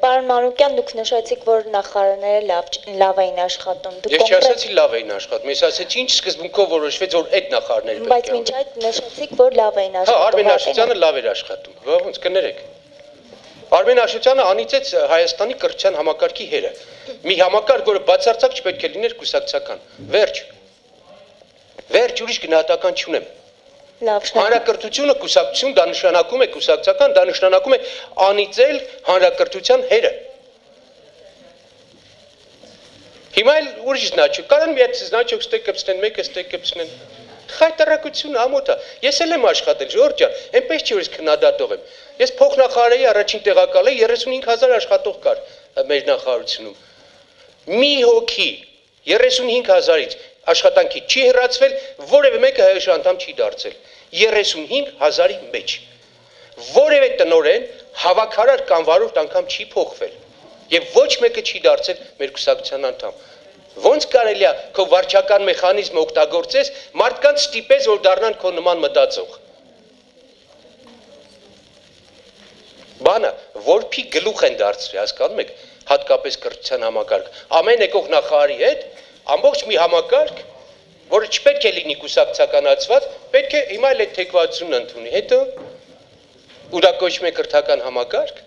Պարոն Մանուկյան, դուք նշեցիք, որ նախարարները լավ էին աշխատում։ Ես չասացի լավ էին աշխատում, ես ասեցի ինչ սկզբունքով որոշվեց, որ այդ նախարարները պետք է։ Բայց մինչ այդ նշեցիք, որ լավ էին աշխատում։ Հա, Արմեն Աշոտյանը լավ էր աշխատում։ Ոնց կներեք։ Արմեն Աշոտյանը անիծեց Հայաստանի կրթության համակարգի հերը։ Մի համակարգ, որը բացարձակ չպետք է լիներ կուսակցական։ Վերջ։ Վերջ, ուրիշ գնահատական չունեմ։ Հանրակրթությունը կուսակցություն, դա նշանակում է կուսակցական, դա նշանակում է անիծել հանրակրթության հերը։ Հիմա էլ ուրիշ զնաչոք, կարան մի հատ զնաչոք ստեկ կպցնեն, մեկը ստեկ կպցնեն։ Խայտարակությունը ամոթ է։ Ես էլ եմ աշխատել, Ժորժ ջան, այնպես չի որ ես քննադատող եմ։ Ես փոխնախարարի առաջին տեղակալ էի, 35000 աշխատող կար մեր նախարարությունում։ Մի հոգի 35000-ից աշխատանքի չի հեռացվել, որևէ մեկը ՀՀՇ անդամ չի դարձել 35000-ի մեջ։ Որևէ տնօրեն հավաքարար կամ վարորդ անգամ չի փոխվել եւ ոչ մեկը չի դարձել մեր կուսակցության անդամ։ Ոնց կարելի է քո վարչական մեխանիզմը օգտագործես, մարդկանց ստիպես, որ դառնան քո նման մտածող։ Բանը որփի գլուխ են դարձրի, հասկանում եք, հատկապես կրթության համակարգ։ Ամեն եկող նախարարի հետ ամբողջ մի համակարգ, որը չպետք է լինի կուսակցականացված, պետք է հիմա էլ այդ թեկվածությունն ընդունի։ Հետո ու դա կոչվում է կրթական համակարգ։